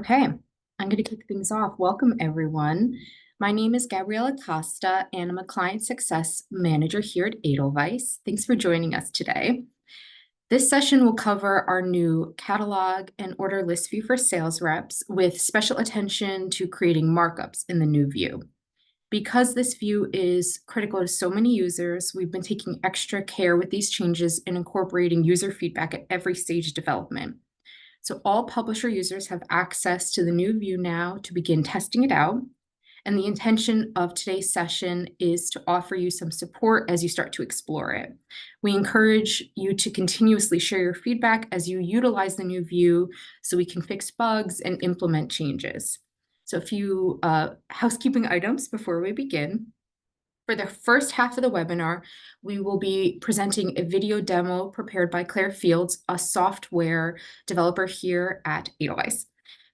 Okay, I'm going to kick things off. Welcome, everyone. My name is Gabriela Costa, and I'm a Client Success Manager here at Edelweiss. Thanks for joining us today. This session will cover our new catalog and order list view for sales reps with special attention to creating markups in the new view. Because this view is critical to so many users, we've been taking extra care with these changes and incorporating user feedback at every stage of development. So all publisher users have access to the new view now to begin testing it out. And the intention of today's session is to offer you some support as you start to explore it. We encourage you to continuously share your feedback as you utilize the new view so we can fix bugs and implement changes. So a few housekeeping items before we begin. For the first half of the webinar, we will be presenting a video demo prepared by Claire Fields, a software developer here at Edelweiss.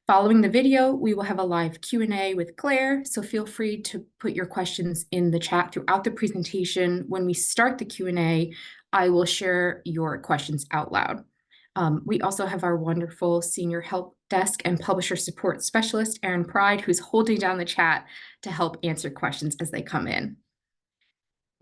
Following the video, we will have a live Q&A with Claire, so feel free to put your questions in the chat throughout the presentation. When we start the Q&A, I will share your questions out loud. We also have our wonderful senior help desk and publisher support specialist, Erin Pride, who's holding down the chat to help answer questions as they come in.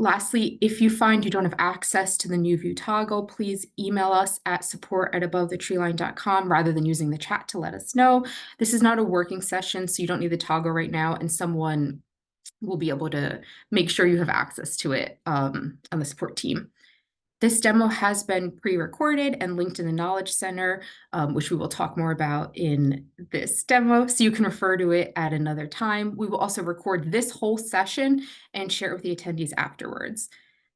Lastly, if you find you don't have access to the new view toggle, please email us at support@abovethetreeline.com rather than using the chat to let us know. This is not a working session, so you don't need the toggle right now, and someone will be able to make sure you have access to it on the support team. This demo has been pre-recorded and linked in the Knowledge Center, which we will talk more about in this demo, so you can refer to it at another time. We will also record this whole session and share it with the attendees afterwards.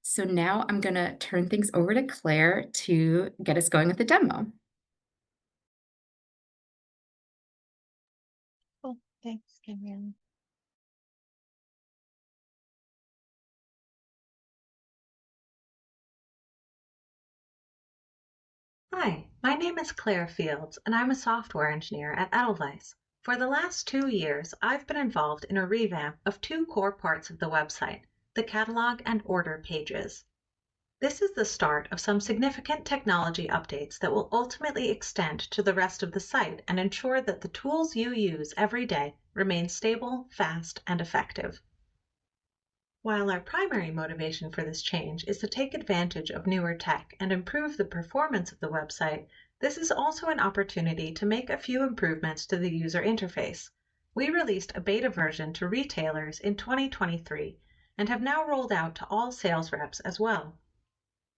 So now I'm going to turn things over to Claire to get us going with the demo. Cool. Thanks, Cameron. Hi, my name is Claire Fields, and I'm a software engineer at Edelweiss. For the last 2 years, I've been involved in a revamp of 2 core parts of the website, the catalog and order pages. This is the start of some significant technology updates that will ultimately extend to the rest of the site and ensure that the tools you use every day remain stable, fast, and effective. While our primary motivation for this change is to take advantage of newer tech and improve the performance of the website, this is also an opportunity to make a few improvements to the user interface. We released a beta version to retailers in 2023 and have now rolled out to all sales reps as well.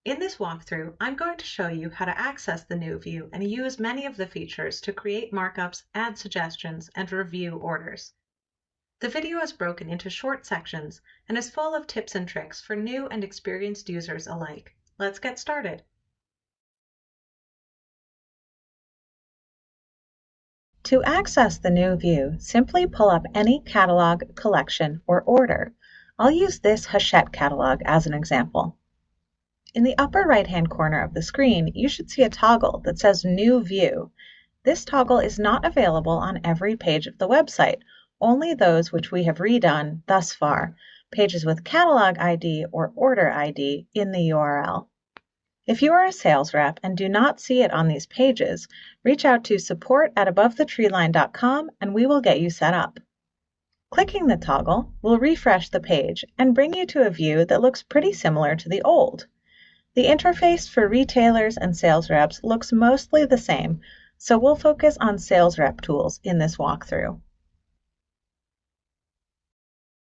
In this walkthrough, I'm going to show you how to access the new view and use many of the features to create markups, add suggestions, and review orders. The video is broken into short sections and is full of tips and tricks for new and experienced users alike. Let's get started. To access the new view, simply pull up any catalog, collection, or order. I'll use this Hachette catalog as an example. In the upper right-hand corner of the screen, you should see a toggle that says New View. This toggle is not available on every page of the website, only those which we have redone thus far, pages with catalog ID or order ID in the URL. If you are a sales rep and do not see it on these pages, reach out to support@abovethetreeline.com and we will get you set up. Clicking the toggle will refresh the page and bring you to a view that looks pretty similar to the old. The interface for retailers and sales reps looks mostly the same, so we'll focus on sales rep tools in this walkthrough.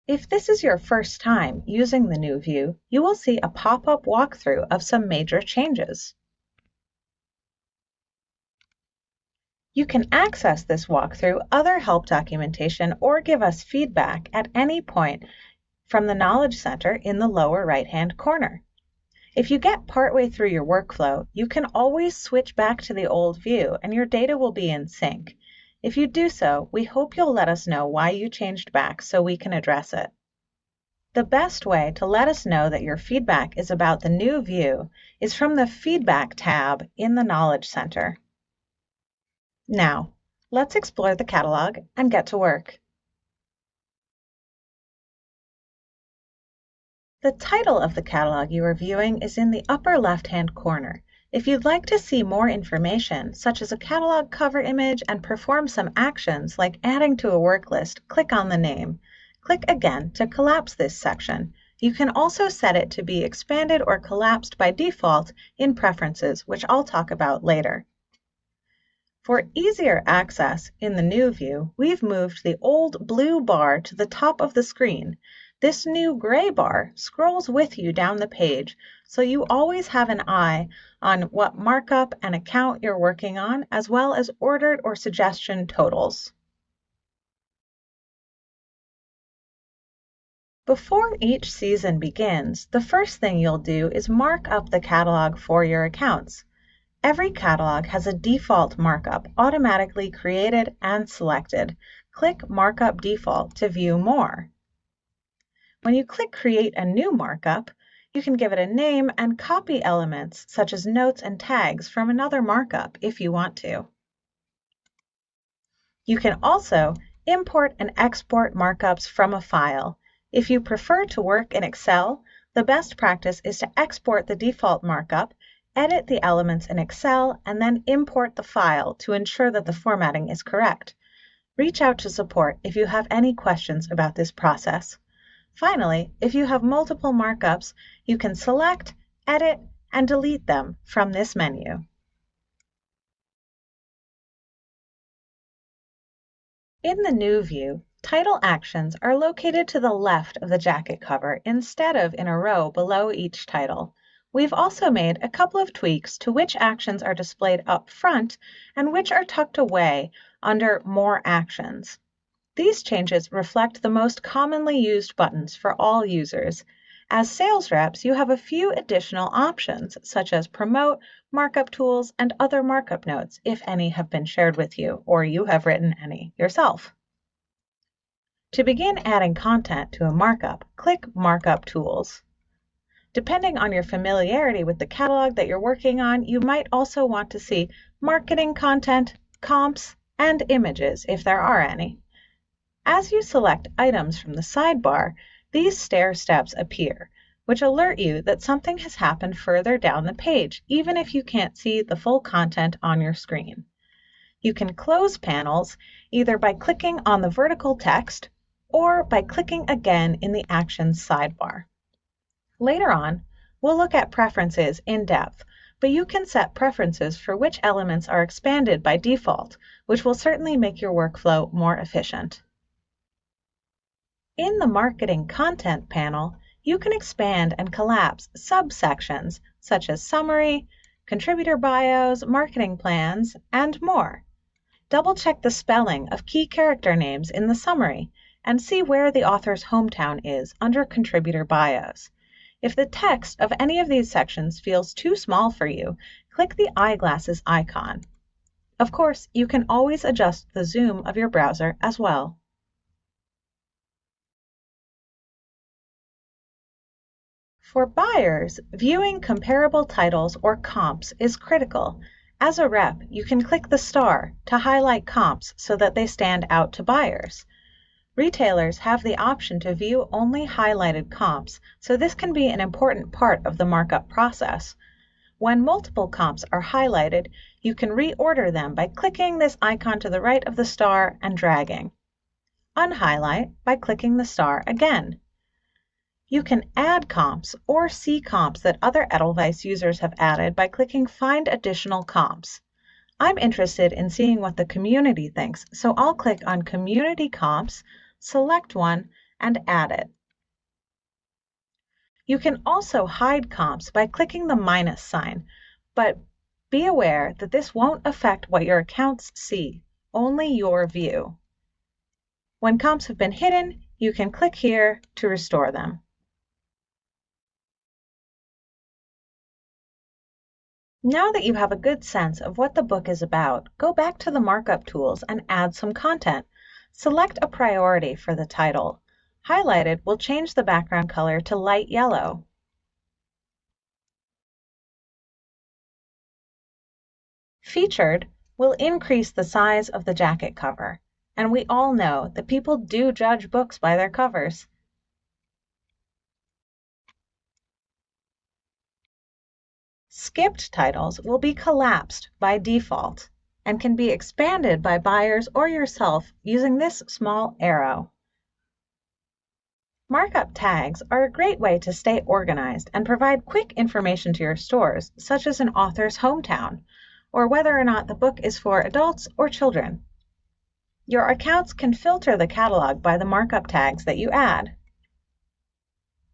If this is your first time using the new view, you will see a pop-up walkthrough of some major changes. You can access this walkthrough, other help documentation, or give us feedback at any point from the Knowledge Center in the lower right-hand corner. If you get partway through your workflow, you can always switch back to the old view and your data will be in sync. If you do so, we hope you'll let us know why you changed back so we can address it. The best way to let us know that your feedback is about the new view is from the Feedback tab in the Knowledge Center. Now, let's explore the catalog and get to work. The title of the catalog you are viewing is in the upper left-hand corner. If you'd like to see more information, such as a catalog cover image and perform some actions like adding to a work list, click on the name. Click again to collapse this section. You can also set it to be expanded or collapsed by default in Preferences, which I'll talk about later. For easier access in the new view, we've moved the old blue bar to the top of the screen. This new gray bar scrolls with you down the page, so you always have an eye on what markup and account you're working on, as well as ordered or suggestion totals. Before each season begins, the first thing you'll do is mark up the catalog for your accounts. Every catalog has a default markup automatically created and selected. Click Markup Default to view more. When you click Create a new markup, you can give it a name and copy elements such as notes and tags from another markup if you want to. You can also import and export markups from a file. If you prefer to work in Excel, the best practice is to export the default markup, edit the elements in Excel, and then import the file to ensure that the formatting is correct. Reach out to support if you have any questions about this process. Finally, if you have multiple markups, you can select, edit, and delete them from this menu. In the new view, title actions are located to the left of the jacket cover instead of in a row below each title. We've also made a couple of tweaks to which actions are displayed up front and which are tucked away under More Actions. These changes reflect the most commonly used buttons for all users. As sales reps, you have a few additional options, such as Promote, Markup Tools, and other markup notes, if any have been shared with you, or you have written any yourself. To begin adding content to a markup, click Markup Tools. Depending on your familiarity with the catalog that you're working on, you might also want to see marketing content, comps, and images if there are any. As you select items from the sidebar, these stair steps appear, which alert you that something has happened further down the page, even if you can't see the full content on your screen. You can close panels either by clicking on the vertical text or by clicking again in the Actions sidebar. Later on, we'll look at preferences in depth, but you can set preferences for which elements are expanded by default, which will certainly make your workflow more efficient. In the Marketing Content panel, you can expand and collapse subsections such as summary, contributor bios, marketing plans, and more. Double-check the spelling of key character names in the summary and see where the author's hometown is under contributor bios. If the text of any of these sections feels too small for you, click the eyeglasses icon. Of course, you can always adjust the zoom of your browser as well. For buyers, viewing comparable titles or comps is critical. As a rep, you can click the star to highlight comps so that they stand out to buyers. Retailers have the option to view only highlighted comps, so this can be an important part of the markup process. When multiple comps are highlighted, you can reorder them by clicking this icon to the right of the star and dragging. Unhighlight by clicking the star again. You can add comps or see comps that other Edelweiss users have added by clicking Find Additional Comps. I'm interested in seeing what the community thinks, so I'll click on Community Comps, select one, and add it. You can also hide comps by clicking the minus sign, but be aware that this won't affect what your accounts see, only your view. When comps have been hidden, you can click here to restore them. Now that you have a good sense of what the book is about, go back to the markup tools and add some content. Select a priority for the title. Highlighted will change the background color to light yellow. Featured will increase the size of the jacket cover, and we all know that people do judge books by their covers. Skipped titles will be collapsed by default and can be expanded by buyers or yourself using this small arrow. Markup tags are a great way to stay organized and provide quick information to your stores, such as an author's hometown, or whether or not the book is for adults or children. Your accounts can filter the catalog by the markup tags that you add.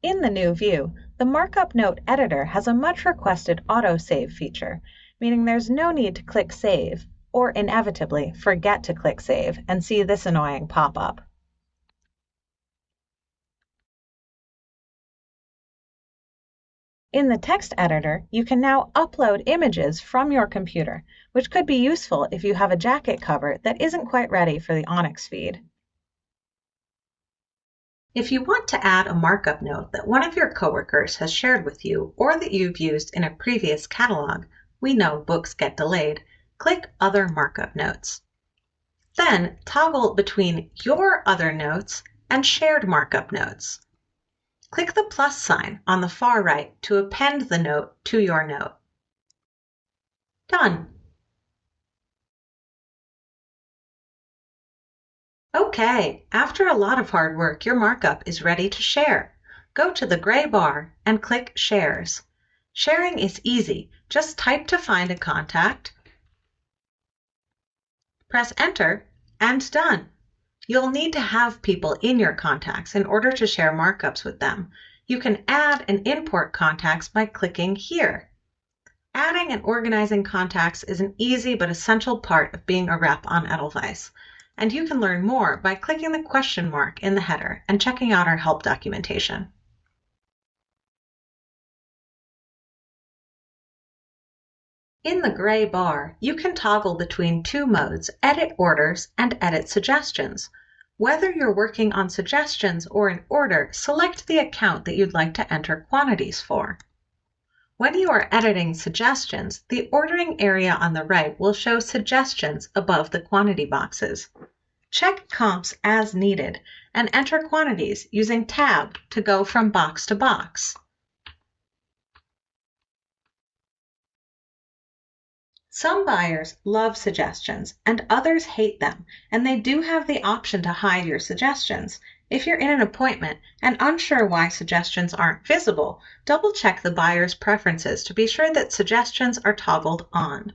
In the new view, the Markup Note Editor has a much requested autosave feature, meaning there's no need to click Save, or inevitably forget to click Save and see this annoying pop-up. In the text editor, you can now upload images from your computer, which could be useful if you have a jacket cover that isn't quite ready for the Onyx feed. If you want to add a markup note that one of your coworkers has shared with you or that you've used in a previous catalog, we know books get delayed, click Other Markup Notes. Then toggle between Your Other Notes and Shared Markup Notes. Click the plus sign on the far right to append the note to your note. Done. Okay, after a lot of hard work, your markup is ready to share. Go to the gray bar and click Shares. Sharing is easy. Just type to find a contact, press Enter, and done. You'll need to have people in your contacts in order to share markups with them. You can add and import contacts by clicking here. Adding and organizing contacts is an easy but essential part of being a rep on Edelweiss, and you can learn more by clicking the question mark in the header and checking out our help documentation. In the gray bar, you can toggle between two modes, Edit Orders and Edit Suggestions. Whether you're working on suggestions or an order, select the account that you'd like to enter quantities for. When you are editing suggestions, the ordering area on the right will show suggestions above the quantity boxes. Check comps as needed and enter quantities using Tab to go from box to box. Some buyers love suggestions and others hate them, and they do have the option to hide your suggestions. If you're in an appointment and unsure why suggestions aren't visible, double-check the buyer's preferences to be sure that suggestions are toggled on.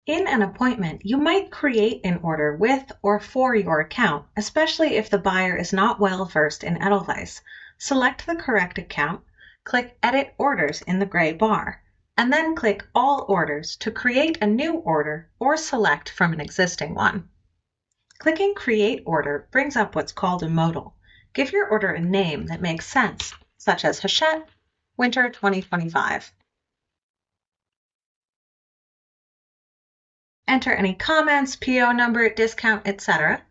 In an appointment, you might create an order with or for your account, especially if the buyer is not well versed in Edelweiss. Select the correct account, click Edit Orders in the gray bar, and then click All Orders to create a new order or select from an existing one. Clicking Create Order brings up what's called a modal. Give your order a name that makes sense, such as Hachette, Winter 2025. Enter any comments, PO number, discount, etc.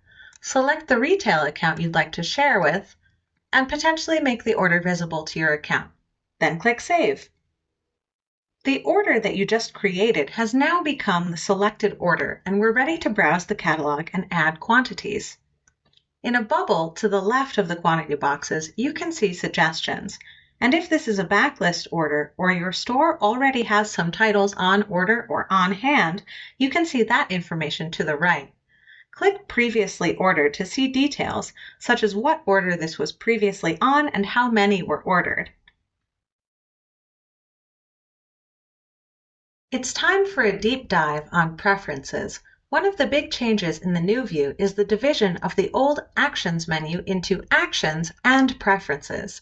Select the retail account you'd like to share with, and potentially make the order visible to your account. Then click Save. The order that you just created has now become the selected order, and we're ready to browse the catalog and add quantities. In a bubble to the left of the quantity boxes, you can see suggestions. And if this is a backlist order or your store already has some titles on order or on hand, you can see that information to the right. Click Previously Ordered to see details, such as what order this was previously on and how many were ordered. It's time for a deep dive on preferences. One of the big changes in the new view is the division of the old Actions menu into Actions and Preferences.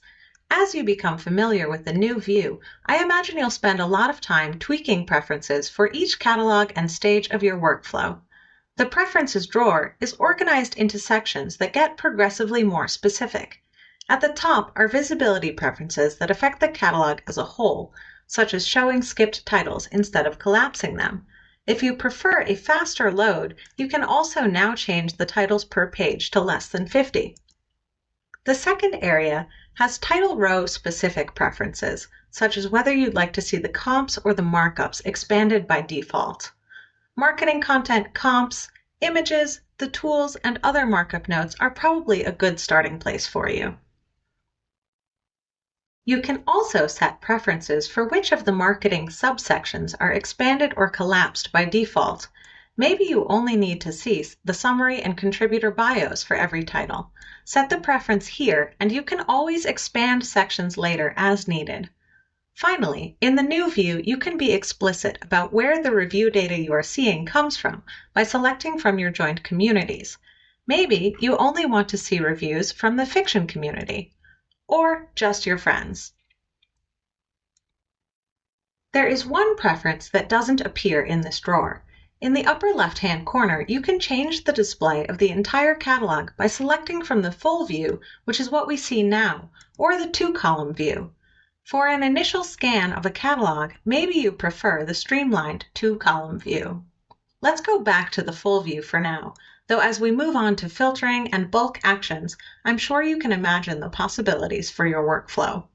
As you become familiar with the new view, I imagine you'll spend a lot of time tweaking preferences for each catalog and stage of your workflow. The Preferences drawer is organized into sections that get progressively more specific. At the top are visibility preferences that affect the catalog as a whole, such as showing skipped titles instead of collapsing them. If you prefer a faster load, you can also now change the titles per page to less than 50. The second area has title row specific preferences, such as whether you'd like to see the comps or the markups expanded by default. Marketing content comps, images, the tools, and other markup notes are probably a good starting place for you. You can also set preferences for which of the marketing subsections are expanded or collapsed by default. Maybe you only need to see the summary and contributor bios for every title. Set the preference here, and you can always expand sections later as needed. Finally, in the new view, you can be explicit about where the review data you are seeing comes from by selecting from your joint communities. Maybe you only want to see reviews from the fiction community, or just your friends. There is one preference that doesn't appear in this drawer. In the upper left-hand corner, you can change the display of the entire catalog by selecting from the full view, which is what we see now, or the two-column view. For an initial scan of a catalog, maybe you prefer the streamlined two-column view. Let's go back to the full view for now, though as we move on to filtering and bulk actions, I'm sure you can imagine the possibilities for your workflow.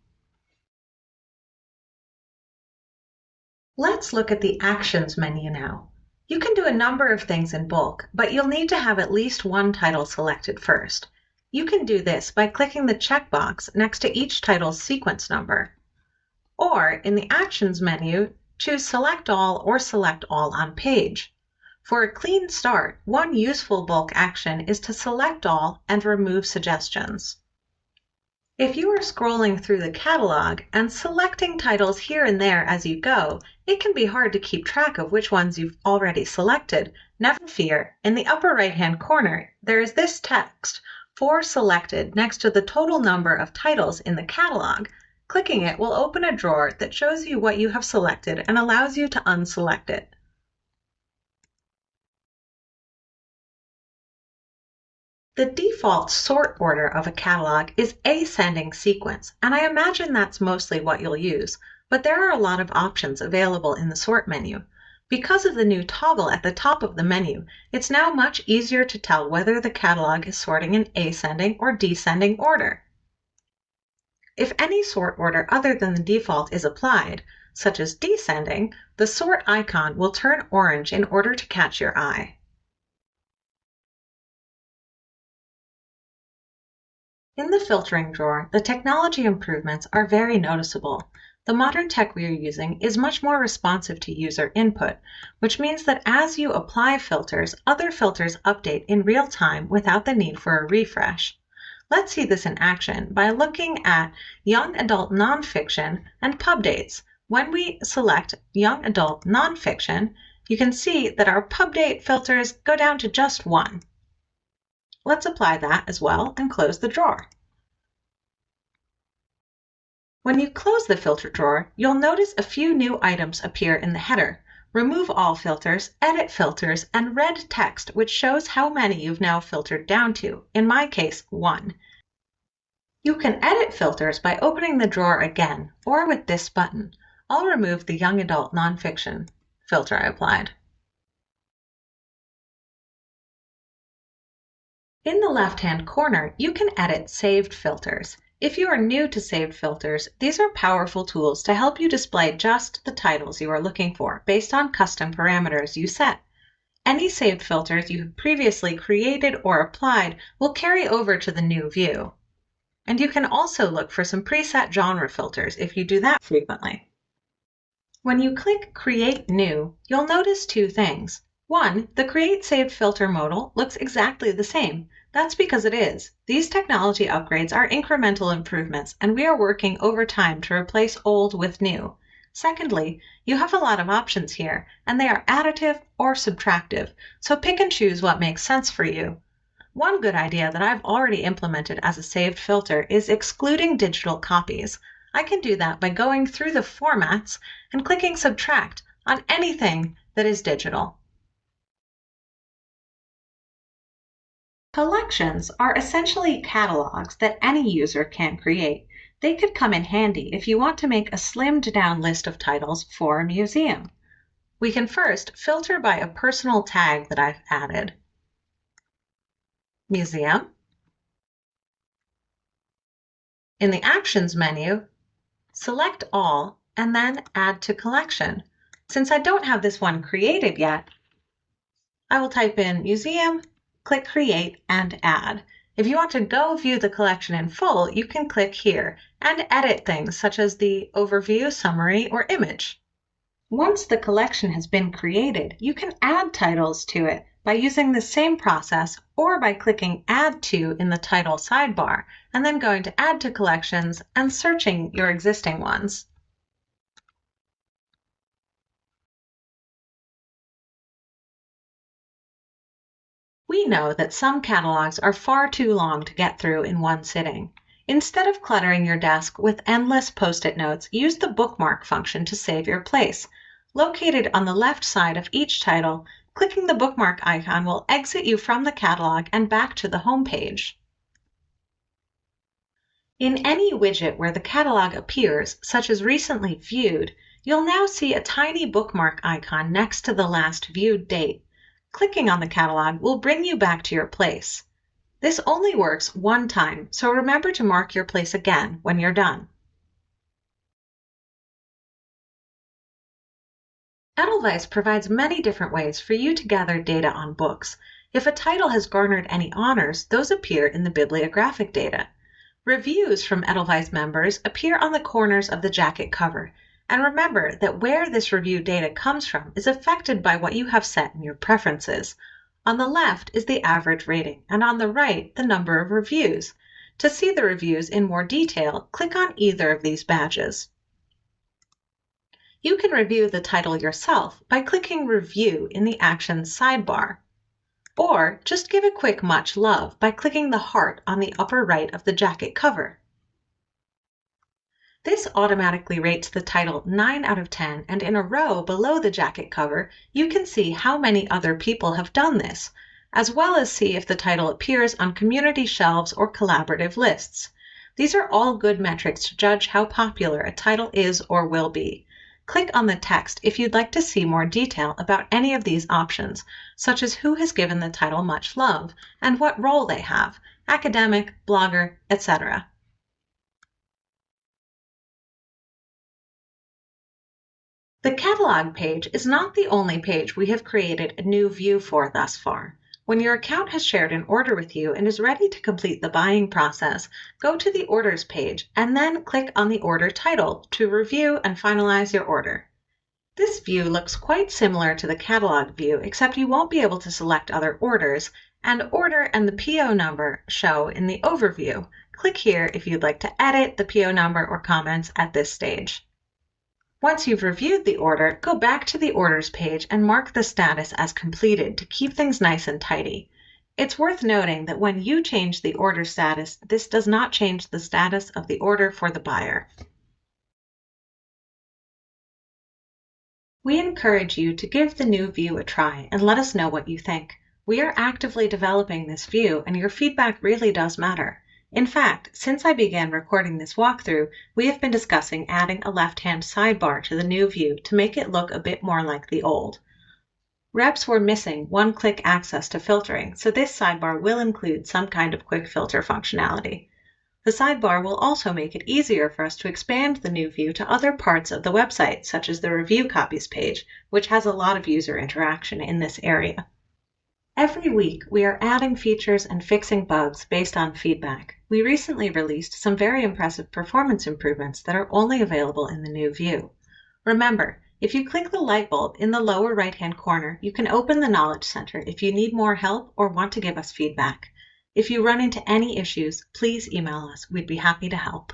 Let's look at the Actions menu now. You can do a number of things in bulk, but you'll need to have at least one title selected first. You can do this by clicking the checkbox next to each title's sequence number. Or, in the Actions menu, choose Select All or Select All on Page. For a clean start, one useful bulk action is to select all and remove suggestions. If you are scrolling through the catalog and selecting titles here and there as you go, it can be hard to keep track of which ones you've already selected. Never fear, in the upper right-hand corner, there is this text, For Selected, next to the total number of titles in the catalog. Clicking it will open a drawer that shows you what you have selected and allows you to unselect it. The default sort order of a catalog is ascending sequence, and I imagine that's mostly what you'll use, but there are a lot of options available in the sort menu. Because of the new toggle at the top of the menu, it's now much easier to tell whether the catalog is sorting in ascending or descending order. If any sort order other than the default is applied, such as descending, the sort icon will turn orange in order to catch your eye. In the filtering drawer, the technology improvements are very noticeable. The modern tech we are using is much more responsive to user input, which means that as you apply filters, other filters update in real time without the need for a refresh. Let's see this in action by looking at Young Adult Nonfiction and Pub Dates. When we select Young Adult Nonfiction, you can see that our pub date filters go down to just one. Let's apply that as well and close the drawer. When you close the filter drawer, you'll notice a few new items appear in the header. Remove all filters, edit filters, and red text, which shows how many you've now filtered down to, in my case, 1. You can edit filters by opening the drawer again, or with this button. I'll remove the Young Adult Nonfiction filter I applied. In the left-hand corner, you can edit saved filters. If you are new to saved filters, these are powerful tools to help you display just the titles you are looking for based on custom parameters you set. Any saved filters you have previously created or applied will carry over to the new view. And you can also look for some preset genre filters if you do that frequently. When you click Create New, you'll notice two things. One, the Create Saved Filter modal looks exactly the same. That's because it is. These technology upgrades are incremental improvements, and we are working over time to replace old with new. Secondly, you have a lot of options here, and they are additive or subtractive, so pick and choose what makes sense for you. One good idea that I've already implemented as a saved filter is excluding digital copies. I can do that by going through the formats and clicking Subtract on anything that is digital. Collections are essentially catalogs that any user can create. They could come in handy if you want to make a slimmed down list of titles for a museum. We can first filter by a personal tag that I've added. Museum. In the Actions menu, select All and then Add to Collection. Since I don't have this one created yet, I will type in Museum, click Create, and Add. If you want to go view the collection in full, you can click here and edit things such as the overview, summary, or image. Once the collection has been created, you can add titles to it by using the same process or by clicking Add To in the title sidebar and then going to Add to Collections and searching your existing ones. We know that some catalogs are far too long to get through in one sitting. Instead of cluttering your desk with endless post-it notes, use the bookmark function to save your place. Located on the left side of each title, clicking the bookmark icon will exit you from the catalog and back to the home page. In any widget where the catalog appears, such as Recently Viewed, you'll now see a tiny bookmark icon next to the last viewed date. Clicking on the catalog will bring you back to your place. This only works one time, so remember to mark your place again when you're done. Edelweiss provides many different ways for you to gather data on books. If a title has garnered any honors, those appear in the bibliographic data. Reviews from Edelweiss members appear on the corners of the jacket cover. And remember that where this review data comes from is affected by what you have set in your preferences. On the left is the average rating, and on the right, the number of reviews. To see the reviews in more detail, click on either of these badges. You can review the title yourself by clicking Review in the Actions sidebar. Or just give a quick much love by clicking the heart on the upper right of the jacket cover. This automatically rates the title 9 out of 10, and in a row below the jacket cover, you can see how many other people have done this, as well as see if the title appears on community shelves or collaborative lists. These are all good metrics to judge how popular a title is or will be. Click on the text if you'd like to see more detail about any of these options, such as who has given the title much love and what role they have, academic, blogger, etc. The catalog page is not the only page we have created a new view for thus far. When your account has shared an order with you and is ready to complete the buying process, go to the Orders page and then click on the order title to review and finalize your order. This view looks quite similar to the catalog view, except you won't be able to select other orders, and order and the PO number show in the overview. Click here if you'd like to edit the PO number or comments at this stage. Once you've reviewed the order, go back to the Orders page and mark the status as completed to keep things nice and tidy. It's worth noting that when you change the order status, this does not change the status of the order for the buyer. We encourage you to give the new view a try and let us know what you think. We are actively developing this view, and your feedback really does matter. In fact, since I began recording this walkthrough, we have been discussing adding a left-hand sidebar to the new view to make it look a bit more like the old. Reps were missing one-click access to filtering, so this sidebar will include some kind of quick filter functionality. The sidebar will also make it easier for us to expand the new view to other parts of the website, such as the Review Copies page, which has a lot of user interaction in this area. Every week, we are adding features and fixing bugs based on feedback. We recently released some very impressive performance improvements that are only available in the new view. Remember, if you click the light bulb in the lower right-hand corner, you can open the Knowledge Center if you need more help or want to give us feedback. If you run into any issues, please email us. We'd be happy to help.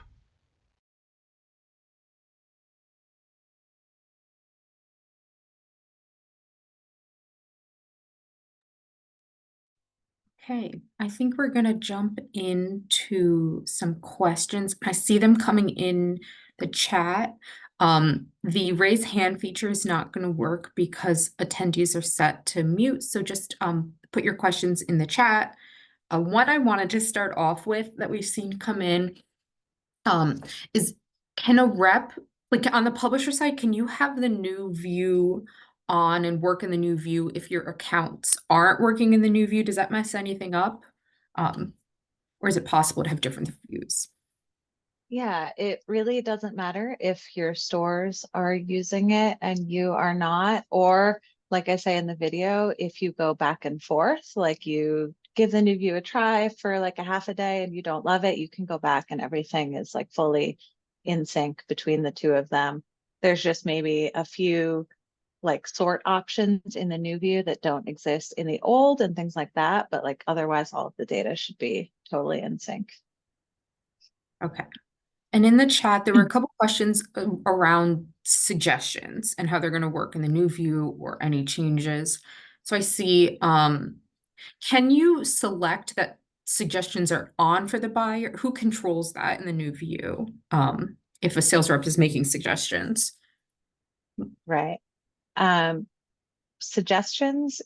Okay, I think we're going to jump into some questions. I see them coming in the chat. The raise hand feature is not going to work because attendees are set to mute. So just put your questions in the chat. What I wanted to start off with that we've seen come in is, can a rep, like on the publisher side, can you have the new view on and work in the new view if your accounts aren't working in the new view? Does that mess anything up? Or is it possible to have different views? Yeah, it really doesn't matter if your stores are using it and you are not, or like I say in the video, if you go back and forth, like you give the new view a try for like a half a day and you don't love it, you can go back and everything is like fully in sync between the two of them. There's just maybe a few like sort options in the new view that don't exist in the old and things like that. But like otherwise, all of the data should be totally in sync. Okay. And in the chat, there were a couple questions around suggestions and how they're going to work in the new view or any changes. So I see, can you select that suggestions are on for the buyer? Who controls that in the new view? If a sales rep is making suggestions. Right. Suggestions,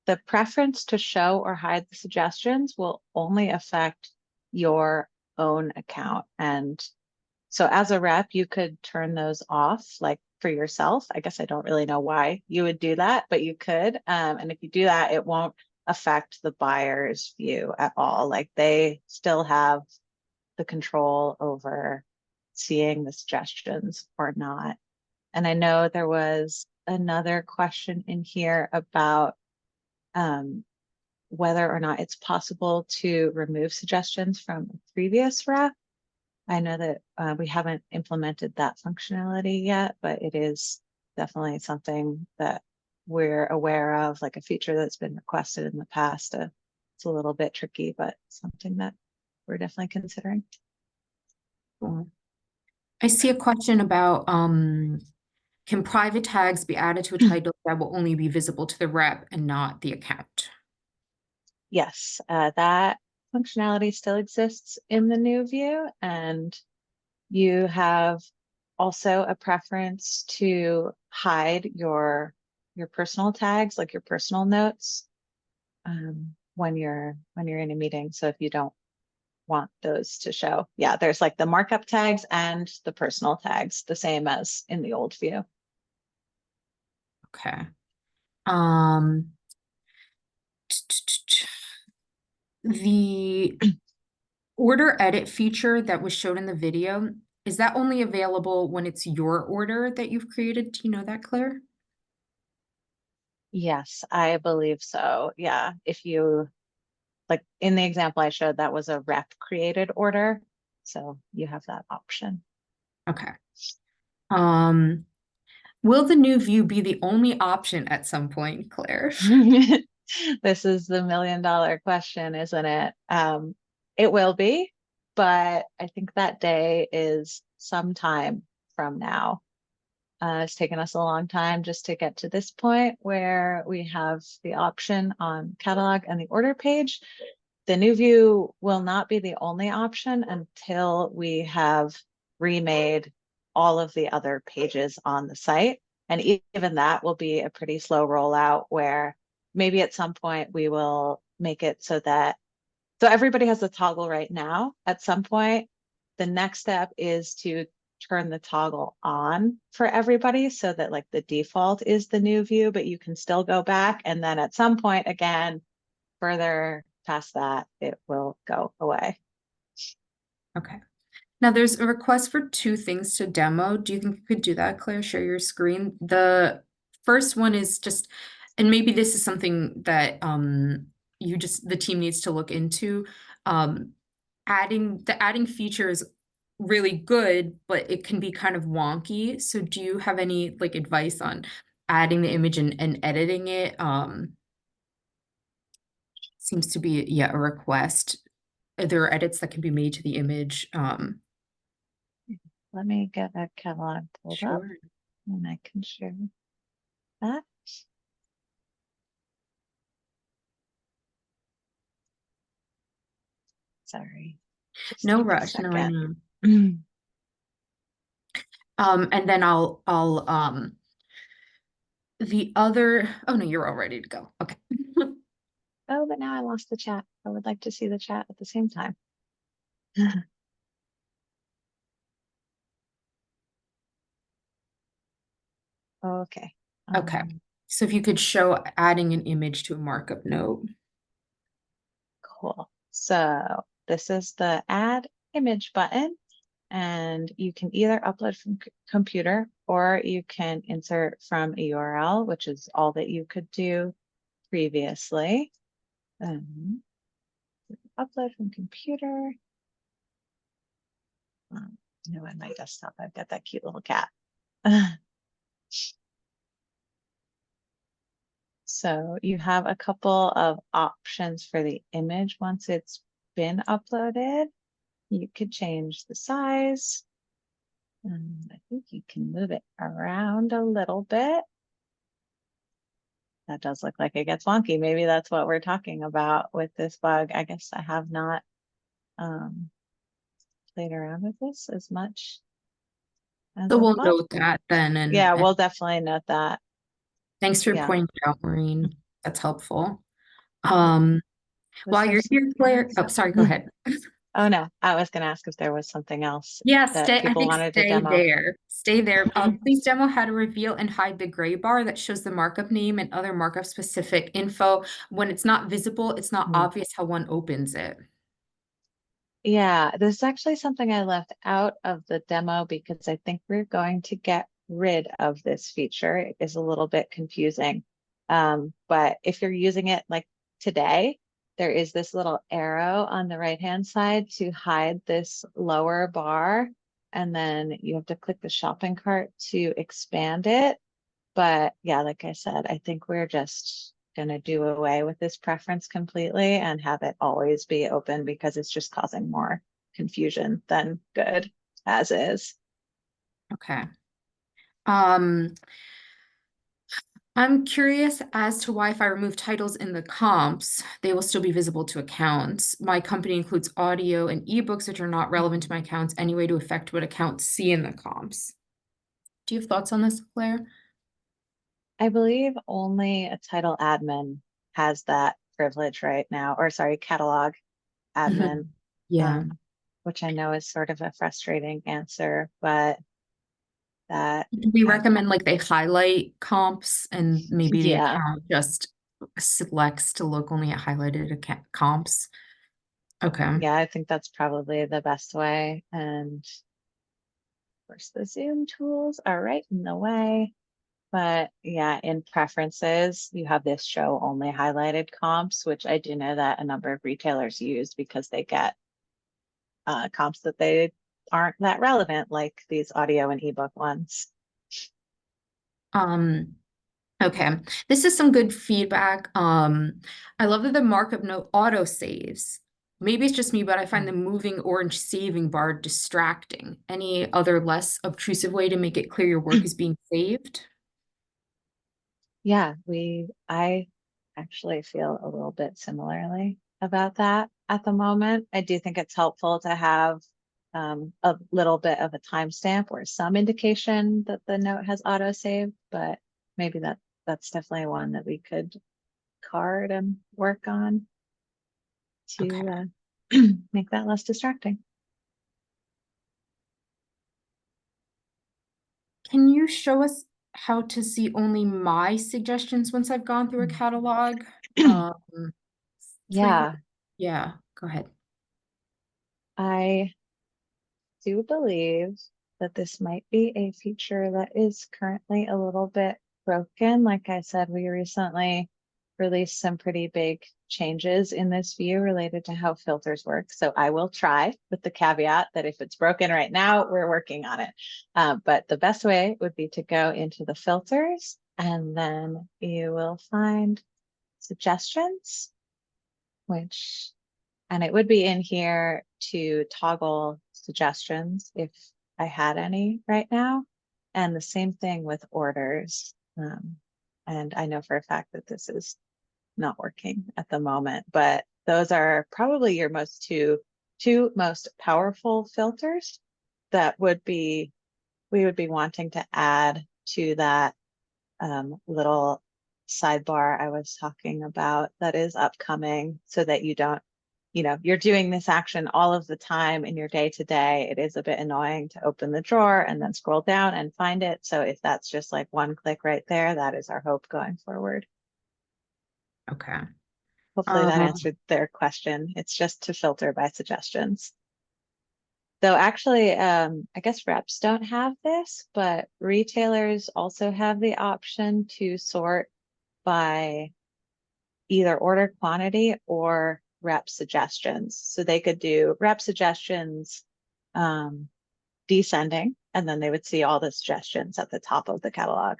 the preference to show or hide the suggestions will only affect your own account. And so as a rep, you could turn those off like for yourself. I guess I don't really know why you would do that, but you could. And if you do that, it won't affect the buyer's view at all. Like they still have the control over seeing the suggestions or not. And I know there was another question in here about whether or not it's possible to remove suggestions from a previous rep. I know that we haven't implemented that functionality yet, but it is definitely something that we're aware of, like a feature that's been requested in the past. It's a little bit tricky, but something that we're definitely considering. Cool. I see a question about can private tags be added to a title that will only be visible to the rep and not the account? Yes, that functionality still exists in the new view, and you have also a preference to hide your personal tags, like your personal notes, when you're in a meeting. So if you don't want those to show, yeah, there's like the markup tags and the personal tags, the same as in the old view. Okay. Um, the order edit feature that was showed in the video, is that only available when it's your order that you've created? Do you know that, Claire? Yes, I believe so. Yeah, if you like in the example I showed, that was a rep created order. So you have that option. Okay. Will the new view be the only option at some point, Claire? This is the $1 million question, isn't it? It will be, but I think that day is some time from now. It's taken us a long time just to get to this point where we have the option on catalog and the order page. The new view will not be the only option until we have remade all of the other pages on the site. And even that will be a pretty slow rollout where maybe at some point we will make it so that, so everybody has a toggle right now. At some point, the next step is to turn the toggle on for everybody so that like the default is the new view, but you can still go back. And then at some point, again, further past that, it will go away. Okay. Now there's a request for two things to demo. Do you think you could do that, Claire? Share your screen. The first one is just, and maybe this is something that the team needs to look into. Adding feature is really good, but it can be kind of wonky. So do you have any like advice on adding the image and editing it? Seems to be, yeah, a request. There are edits that can be made to the image. Let me get a catalog pulled up Sure. and I can share that. Sorry. Just No take a rush, no, I second. know. And then the other, oh no, you're all ready to go. Okay. Oh, but now I lost the chat. I would like to see the chat at the same time. Okay. Okay. So if you could show adding an image to a markup note. Cool. So this is the add image button, and you can either upload from computer or you can insert from a URL, which is all that you could do previously. upload from computer. No, on my desktop, I've got that cute little cat. So you have a couple of options for the image once it's been uploaded. You could change the size. I think you can move it around a little bit. That does look like it gets wonky. Maybe that's what we're talking about with this bug. I guess I have not played around with this as much as So I'd we'll love. note that then, Yeah, and we'll definitely note that. thanks for Yeah. pointing it out, Maureen. That's helpful. Yeah. Was While there you're here, something Claire, else? oh, sorry, go ahead. Oh no, I was gonna ask if there was something else Yeah, that I people think wanted to stay demo. there. Stay there. Please demo how to reveal and hide the gray bar that shows the markup name and other markup specific info. When it's not visible, it's not Hmm. obvious how one opens it. Yeah, this is actually something I left out of the demo because I think we're going to get rid of this feature. It is a little bit confusing. But if you're using it like today, there is this little arrow on the right-hand side to hide this lower bar, and then you have to click the shopping cart to expand it. But yeah, like I said, I think we're just going to do away with this preference completely and have it always be open because it's just causing more confusion than good as is. Okay. Um, I'm curious as to why if I remove titles in the comps, they will still be visible to accounts. My company includes audio and ebooks, which are not relevant to my accounts anyway to affect what accounts see in the comps. Do you have thoughts on this, Claire? I believe only a title admin has that privilege right now, or sorry, catalog admin, Yeah. um, which I know is sort of a frustrating answer, but that We I, recommend like they highlight comps and maybe the yeah, account just selects to look only at highlighted account comps. Okay. yeah, I think that's probably the best way. And of course, the Zoom tools are right in the way. But yeah, in preferences, you have this show only highlighted comps, which I do know that a number of retailers use because they get comps that they aren't that relevant, like these audio and ebook ones. Um, okay. This is some good feedback. I love that the markup note auto saves. Maybe it's just me, but I find the moving orange saving bar distracting. Any other less obtrusive way to make it clear your work is being saved? Yeah, I actually feel a little bit similarly about that at the moment. I do think it's helpful to have a little bit of a timestamp or some indication that the note has auto saved, but maybe that's definitely one that we could card and work on Okay. to make that less distracting. Can you show us how to see only my suggestions once I've gone through a catalog? Um, free, Yeah, yeah, go ahead. I do believe that this might be a feature that is currently a little bit broken. Like I said, we recently released some pretty big changes in this view related to how filters work. So I will try with the caveat that if it's broken right now, we're working on it. But the best way would be to go into the filters and then you will find suggestions, which and it would be in here to toggle suggestions if I had any right now. And the same thing with orders. And I know for a fact that this is not working at the moment, but those are probably your two most powerful filters that we would be wanting to add to that little sidebar I was talking about that is upcoming so that you don't, you're doing this action all of the time in your day to day. It is a bit annoying to open the drawer and then scroll down and find it. So if that's just like one click right there, that is our hope going forward. Okay. Hopefully that Um, answered their question. It's just to filter by suggestions. Though actually, I guess reps don't have this, but retailers also have the option to sort by either order quantity or rep suggestions. So they could do rep suggestions descending, and then they would see all the suggestions at the top of the catalog.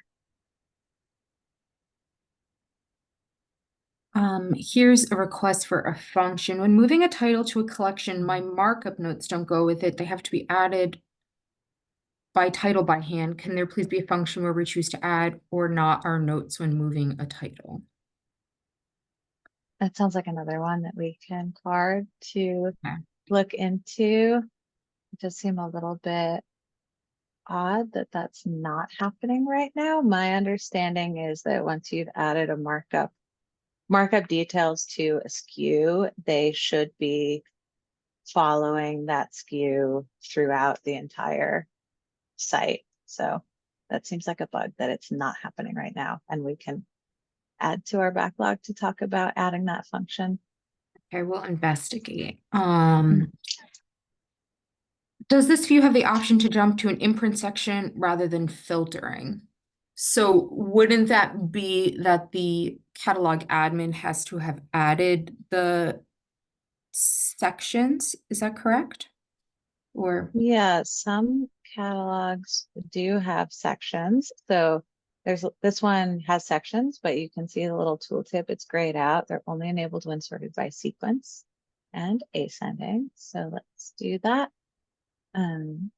Here's a request for a function. When moving a title to a collection, my markup notes don't go with it. They have to be added by title by hand. Can there please be a function where we choose to add or not our notes when moving a title? That sounds like another one that we can card to Okay. look into. It does seem a little bit odd that that's not happening right now. My understanding is that once you've added a markup details to a SKU, they should be following that SKU throughout the entire site. So that seems like a bug that it's not happening right now. And we can add to our backlog to talk about adding that function. Okay, we'll investigate. Does this view have the option to jump to an imprint section rather than filtering? So wouldn't that be that the catalog admin has to have added the sections? Is that correct? Or Yeah, some catalogs do have sections. So this one has sections, but you can see the little tooltip. It's grayed out. They're only enabled when sorted by sequence and ascending. So let's do that. And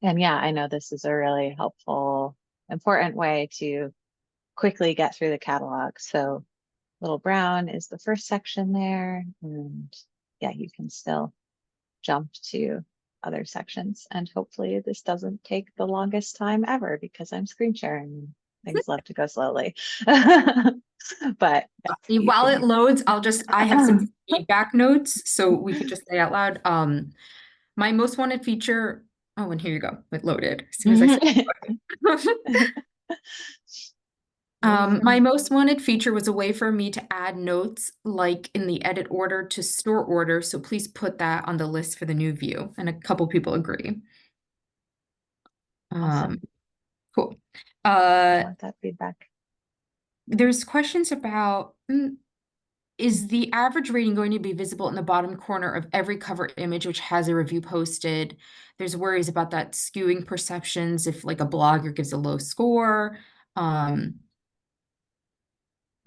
yeah, I know this is a really helpful, important way to quickly get through the catalog. So little brown is the first section there. And yeah, you can still jump to other sections. And hopefully this doesn't take the longest time ever because I'm screen sharing. Things love to go slowly. But while it loads, I have some feedback notes, so we could just say out loud. My most wanted feature, oh, and here you go, it loaded as soon as I said my most wanted feature was a way for me to add notes like in the edit order to store order. So please put that on the list for the new view. And a couple people agree. Awesome. Cool. I want that feedback. There's questions about is the average rating going to be visible in the bottom corner of every cover image which has a review posted? There's worries about that skewing perceptions if like a blogger gives a low score.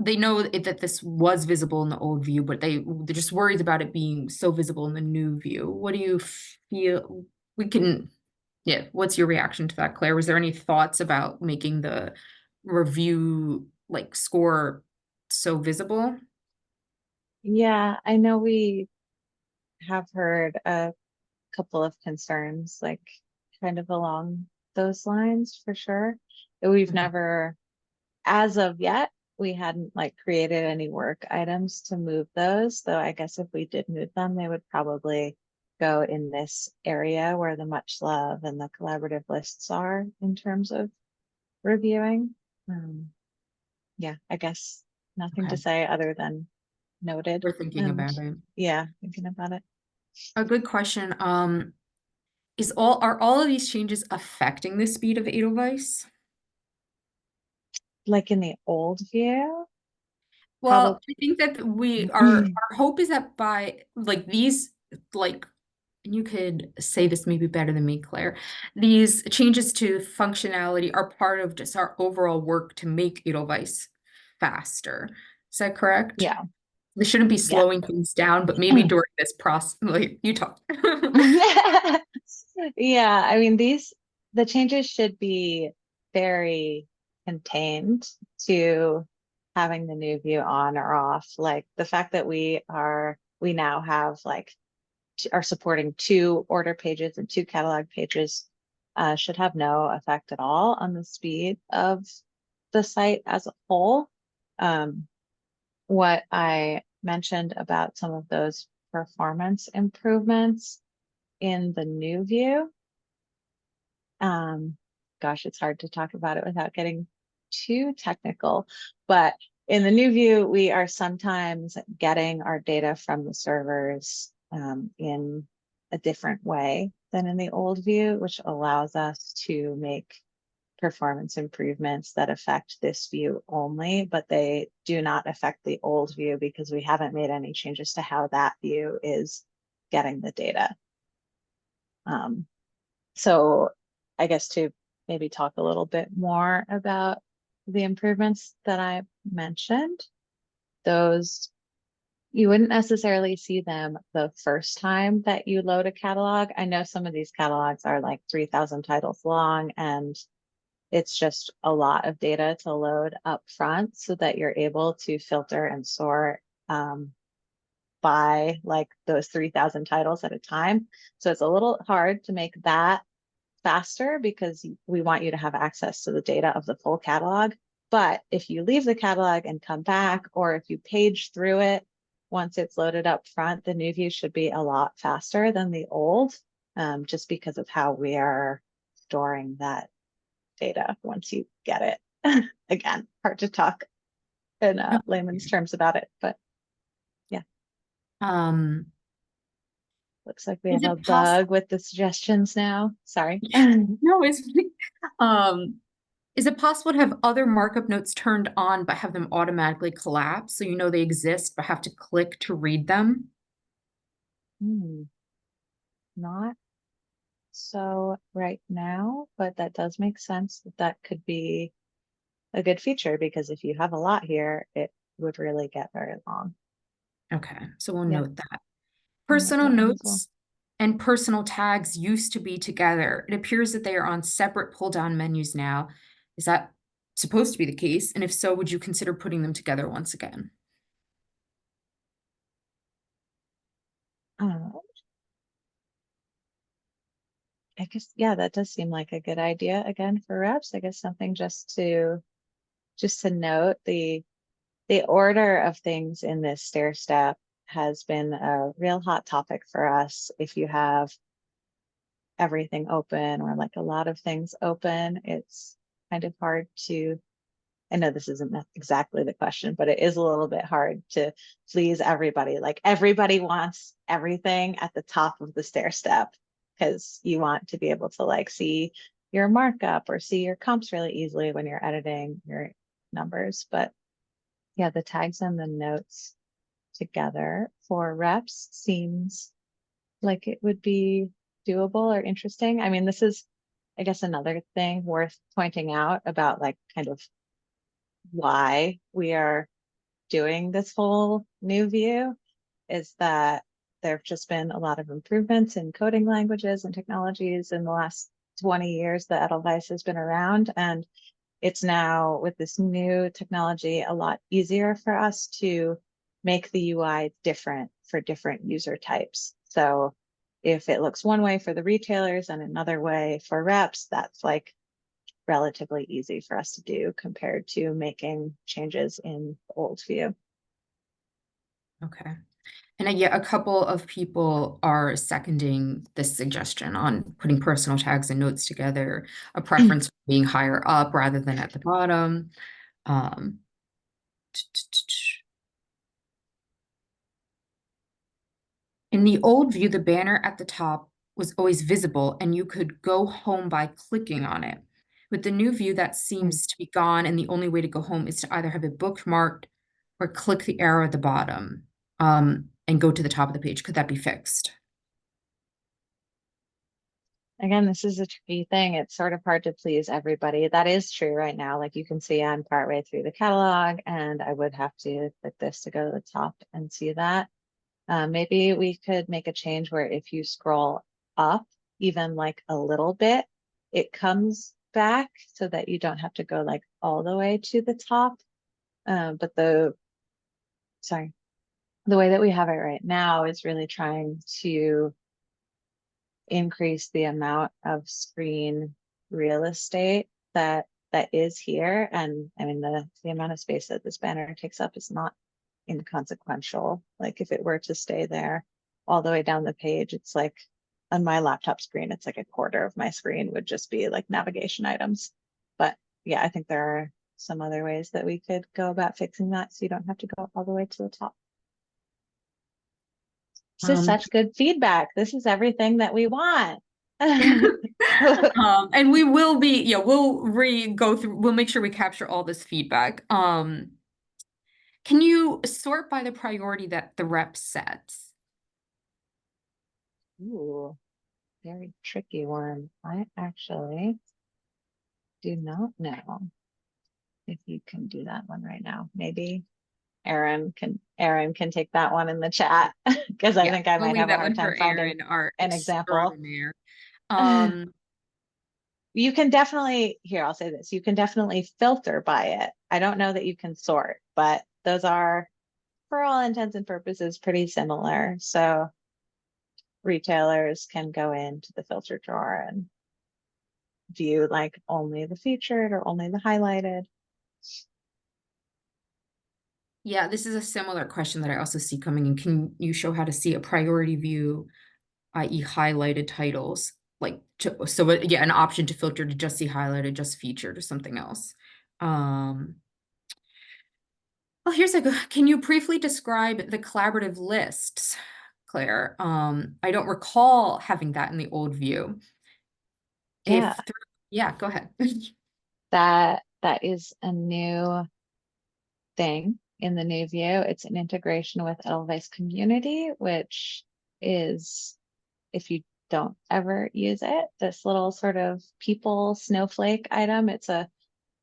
They know that this was visible in the old view, but they're just worried about it being so visible in the new view. What do you feel? What's your reaction to that, Claire? Was there any thoughts about making the review like score so visible? Yeah, I know we have heard a couple of concerns, like kind of along those lines for sure. We've never, as of yet, we hadn't like created any work items to move those. Though I guess if we did move them, they would probably go in this area where the much love and the collaborative lists are in terms of reviewing. Yeah, I guess nothing to Okay, say other than noted. we're thinking And about it. yeah, thinking about it. A good question. Are all of these changes affecting the speed of Edelweiss? Like in the old view, Well, probably. I think that our hope is that by like these like and you could say this maybe better than me, Claire. These changes to functionality are part of just our overall work to make Edelweiss faster. Is that correct? Yeah, They shouldn't be yeah. slowing things down, but maybe during this process, like you talk. Yeah, I mean, the changes should be very contained to having the new view on or off. Like the fact that we now have like are supporting two order pages and two catalog pages should have no effect at all on the speed of the site as a whole. What I mentioned about some of those performance improvements in the new view. Gosh, it's hard to talk about it without getting too technical, but in the new view, we are sometimes getting our data from the servers in a different way than in the old view, which allows us to make performance improvements that affect this view only, but they do not affect the old view because we haven't made any changes to how that view is getting the data. So I guess to maybe talk a little bit more about the improvements that I mentioned, those you wouldn't necessarily see them the first time that you load a catalog. I know some of these catalogs are like 3,000 titles long, and it's just a lot of data to load up front so that you're able to filter and sort by like those 3,000 titles at a time. So it's a little hard to make that faster because we want you to have access to the data of the full catalog. But if you leave the catalog and come back, or if you page through it, once it's loaded up front, the new view should be a lot faster than the old, just because of how we are storing that data once you get it. Again, hard to talk in layman's terms about it, but yeah. Um, Looks like we is have a it possible? bug with the suggestions now. Sorry. No, it's um, is it possible to have other markup notes turned on but have them automatically collapse so you know they exist but have to click to read them? Not so right now, but that does make sense that that could be a good feature because if you have a lot here, it would really get very long. Okay, so we'll Yeah, note that. I'll note Personal that one as well. notes and personal tags used to be together. It appears that they are on separate pull-down menus now. Is that supposed to be the case? And if so, would you consider putting them together once again? Uh, I guess, yeah, that does seem like a good idea. Again, for reps, I guess something just to note the order of things in this stair step has been a real hot topic for us. If you have everything open or like a lot of things open, it's kind of hard to, I know this isn't exactly the question, but it is a little bit hard to please everybody. Like everybody wants everything at the top of the stair step because you want to be able to like see your markup or see your comps really easily when you're editing your numbers. But yeah, the tags and the notes together for reps seems like it would be doable or interesting. I mean, this is, I guess, another thing worth pointing out about like kind of why we are doing this whole new view is that there have just been a lot of improvements in coding languages and technologies in the last 20 years that Edelweiss has been around. And it's now with this new technology a lot easier for us to make the UI different for different user types. So if it looks one way for the retailers and another way for reps, that's like relatively easy for us to do compared to making changes in the old view. Okay. And yeah, a couple of people are seconding this suggestion on putting personal tags and notes together, a preference for being higher up rather than at the bottom. Um, In the old view, the banner at the top was always visible and you could go home by clicking on it. With the new view, that seems to be gone, and the only way to go home is to either have it bookmarked or click the arrow at the bottom and go to the top of the page. Could that be fixed? Again, this is a tricky thing. It's sort of hard to please everybody. That is true right now. Like you can see I'm partway through the catalog and I would have to click this to go to the top and see that. Maybe we could make a change where if you scroll up even like a little bit, it comes back so that you don't have to go like all the way to the top. But sorry, the way that we have it right now is really trying to increase the amount of screen real estate that is here. And I mean, the amount of space that this banner takes up is not inconsequential. Like if it were to stay there all the way down the page, it's like on my laptop screen, it's like a quarter of my screen would just be like navigation items. But yeah, I think there are some other ways that we could go about fixing that so you don't have to go all the way to the top. This is Um, such good feedback. This is everything that we want. And we will be, yeah, we'll make sure we capture all this feedback. Can you sort by the priority that the rep sets? Ooh, very tricky one. I actually do not know if you can do that one right now. Maybe Aaron can take that one in the chat because I Yeah, think I we'll might leave have a that hard one for time finding Aaron, our an example. extraordinaire. Um, You can definitely, here, I'll say this, you can definitely filter by it. I don't know that you can sort, but those are, for all intents and purposes, pretty similar. So retailers can go into the filter drawer and view like only the featured or only the highlighted. yeah, this is a similar question that I also see coming in. Can you show how to see a priority view, i.e. highlighted titles? Yeah, an option to filter to just see highlighted, just featured, or something else. Well, can you briefly describe the collaborative lists, Claire? I don't recall having that in the old view. Yeah, Yeah, go ahead. that is a new thing in the new view. It's an integration with Edelweiss Community, which is, if you don't ever use it, this little sort of people snowflake item. It's a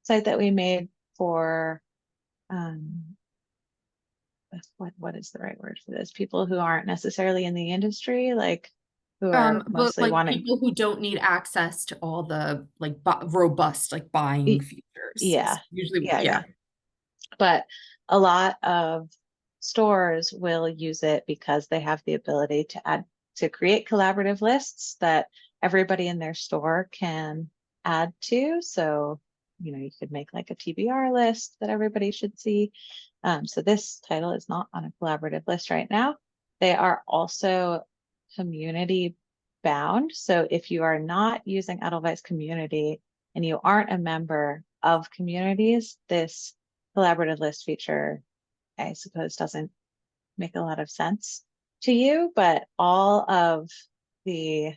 site that we made for um, what is the right word for this? People who aren't necessarily in the industry, like who are But mostly like wanting. people who don't need access to all the like robust like buying y- features is Yeah, usually, yeah. yeah. But a lot of stores will use it because they have the ability to create collaborative lists that everybody in their store can add to. So, you could make like a TBR list that everybody should see. So this title is not on a collaborative list right now. They are also community bound. So if you are not using Edelweiss Community and you aren't a member of communities, this collaborative list feature, I suppose, doesn't make a lot of sense to you, but all of the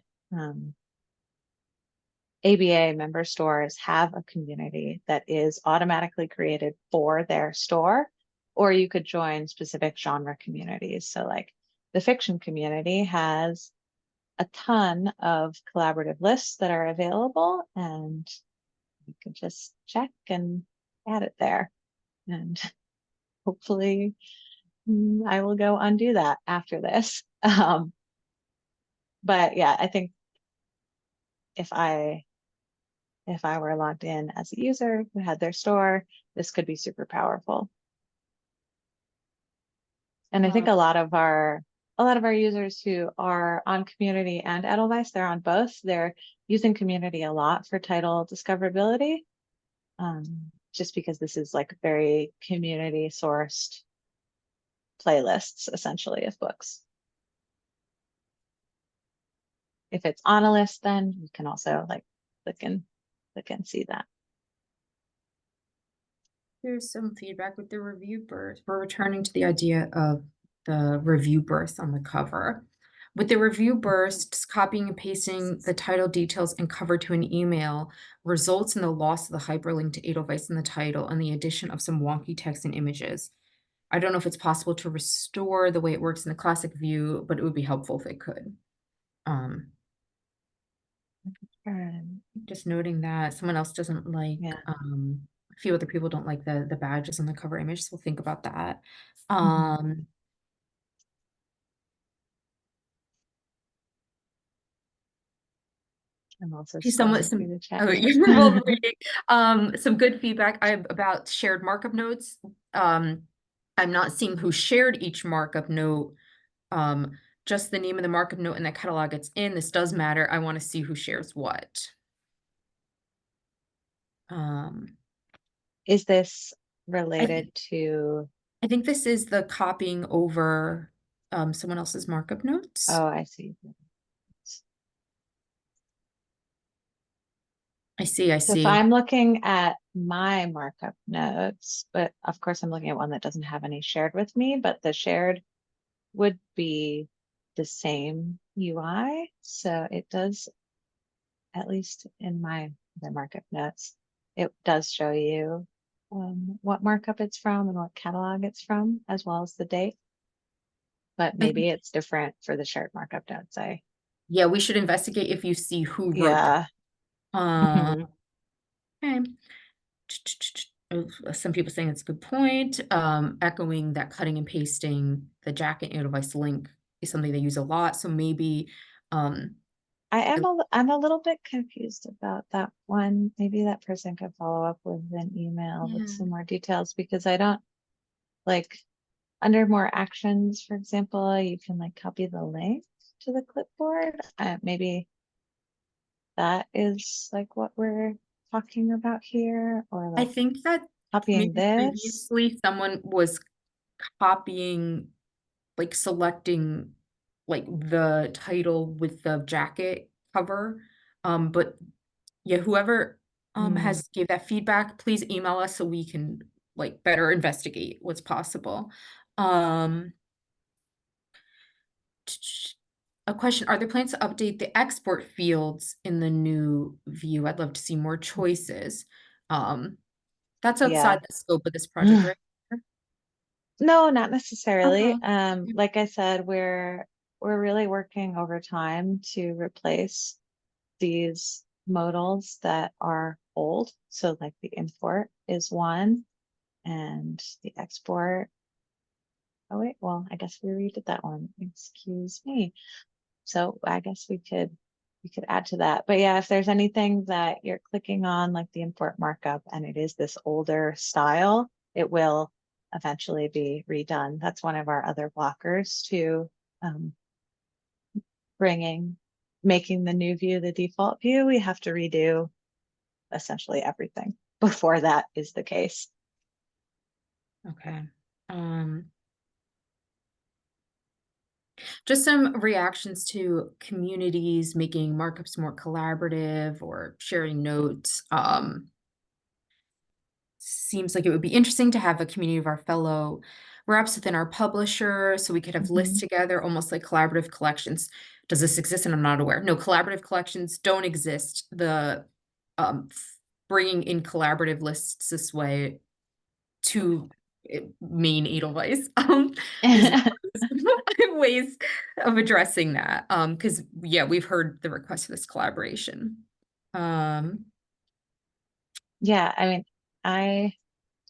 ABA member stores have a community that is automatically created for their store, or you could join specific genre communities. So, like the fiction community has a ton of collaborative lists that are available, and you can just check and add it there. And hopefully, I will go undo that after this. But yeah, I think if I if I were logged in as a user who had their store, this could be super powerful. And I think Um, a lot of our users who are on community and Edelweiss, they're on both. They're using community a lot for title discoverability, just because this is like very community sourced playlists essentially of books. If it's on a list, then you can also like click and see that. Here's some feedback with the review burst. We're returning to the idea of the review burst on the cover. With the review bursts, copying and pasting the title details and cover to an email results in the loss of the hyperlink to Edelweiss in the title and the addition of some wonky text and images. I don't know if it's possible to restore the way it works in the classic view, but it would be helpful if it could. Just noting that someone else doesn't like, Yeah. a few other people don't like the badges on the cover image, so we'll think about that. Mhm. I'm also Somewhat scrolling some through the chat oh, here. you're both reading. Some good feedback I have about shared markup notes. I'm not seeing who shared each markup note. Just the name of the markup note and the catalog it's in. This does matter. I want to see who shares what. Is this I think related to, I think this is the copying over someone else's markup notes. oh, I see. I So if see. I'm looking at my markup notes, but of course I'm looking at one that doesn't have any shared with me, but the shared would be the same UI. So it does at least in my other markup notes, it does show you what markup it's from and what catalog it's from, as well as the date. But maybe it's different for the shared markup notes. Yeah, we should investigate if you see who wrote Yeah. that. Mhm. Okay. Some people saying it's a good point. Echoing that cutting and pasting the jacket and device link is something they use a lot. So maybe I'm a little bit confused about that one. Maybe that person could follow up with an email with yeah. some more details because I don't like under more actions, for example, you can like copy the link to the clipboard. Maybe that is like what we're talking about here, or I like think that copying maybe this. previously someone was copying, like selecting like the title with the jacket cover. But yeah, whoever Mm, has gave that feedback, please email us so we can like better investigate what's possible. Um, a question, are there plans to update the export fields in the new view? I'd love to see more choices. Um, that's outside yeah. the scope of this project, right? No, not necessarily. Okay. Like I said, we're really working over time to replace these modals that are old. So like the import is one and the export. Oh wait, well, I guess we redid that one. Excuse me. So I guess we could add to that. But yeah, if there's anything that you're clicking on, like the import markup, and it is this older style, it will eventually be redone. That's one of our other blockers to um, making the new view the default view. We have to redo essentially everything before that is the case. Okay. Um, just some reactions to communities making markups more collaborative or sharing notes. Seems like it would be interesting to have a community of our fellow reps within our publisher so we could have lists Mhm. together, almost like collaborative collections. Does this exist? And I'm not aware. No, collaborative collections don't exist. The bringing in collaborative lists this way to main Edelweiss is ways of addressing that. Because yeah, we've heard the request for this collaboration. Um, Yeah, I mean, I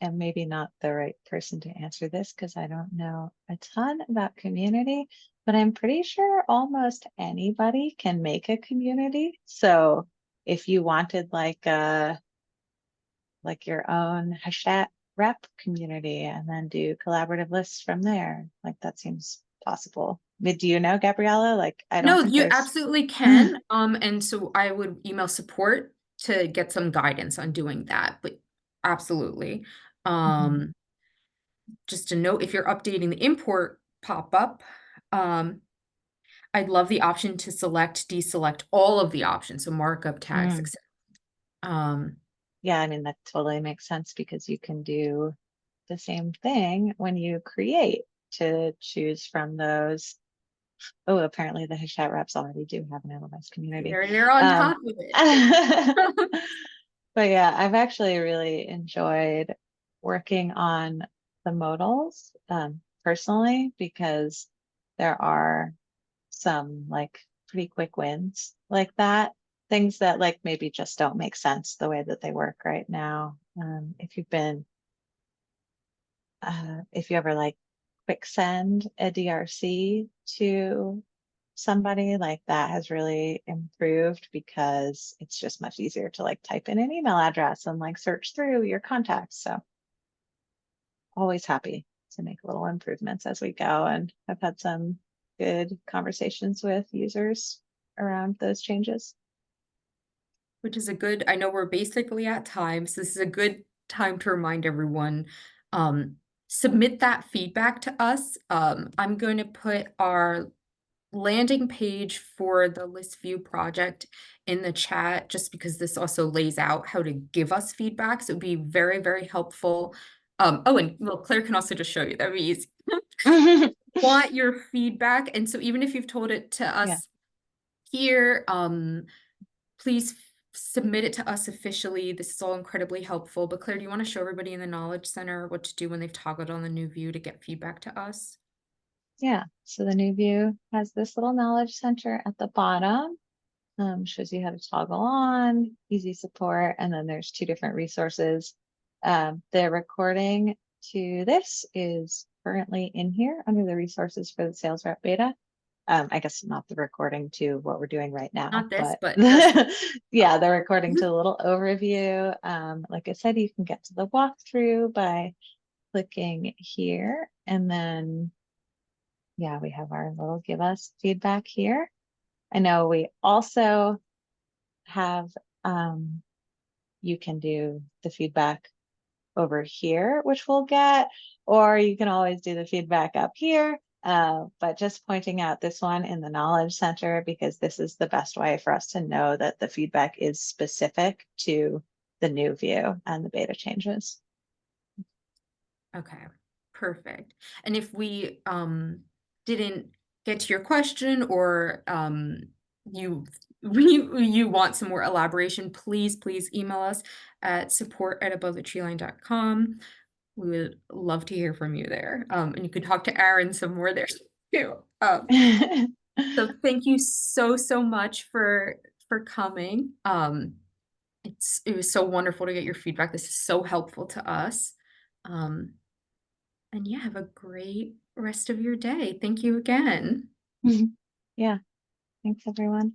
am maybe not the right person to answer this because I don't know a ton about community, but I'm pretty sure almost anybody can make a community. So if you wanted like your own hashtag rep community and then do collaborative lists from there, like that seems possible. But do you know, Gabriella? Like I don't no, think you there's absolutely can. And so I would email support to get some guidance on doing that, but absolutely. Mhm. Um, just a note, if you're updating the import pop-up, um, I'd love the option to select, deselect all of the options, so markup tags, Mm. etc. Um, Yeah, I mean that totally makes sense because you can do the same thing when you create to choose from those. Oh, apparently the hashtag reps already do have an LMS community. they're on Um, top of it. but yeah, I've actually really enjoyed working on the modals personally because there are some like pretty quick wins like that. Things that like maybe just don't make sense the way that they work right now. If you ever like quick send a DRC to somebody, like that has really improved because it's just much easier to like type in an email address and like search through your contacts. So always happy to make little improvements as we go. And I've had some good conversations with users around those changes. Which is a good, I know we're basically at time, so this is a good time to remind everyone, um, submit that feedback to us. I'm going to put our landing page for the list view project in the chat, just because this also lays out how to give us feedback. So it'd be very, very helpful. Oh, and well, Claire can also just show you, that'd be easy. Want your feedback. And so even if you've told it to Yeah. us here, please submit it to us officially. This is all incredibly helpful. But Claire, do you want to show everybody in the Knowledge Center what to do when they've toggled on the new view to get feedback to us? Yeah, so the new view has this little knowledge center at the bottom. Shows you how to toggle on, easy support, and then there's two different resources. The recording to this is currently in here under the resources for the sales rep beta. I guess not the recording to what we're doing right now, Not this, but but it does. yeah, the recording to a little overview. Like I said, you can get to the walkthrough by clicking here, and then yeah, we have our little give us feedback here. I know we also have, you can do the feedback over here, which we'll get, or you can always do the feedback up here. But just pointing out this one in the Knowledge Center, because this is the best way for us to know that the feedback is specific to the new view and the beta changes. Okay, perfect. And if we didn't get to your question, or you you want some more elaboration, please email us at support@abovethetreeline.com. We would love to hear from you there. And you can talk to Aaron some more there too. So thank you so much for coming. It was so wonderful to get your feedback. This is so helpful to us. Um, and yeah, have a great rest of your day. Thank you again. Yeah, thanks everyone.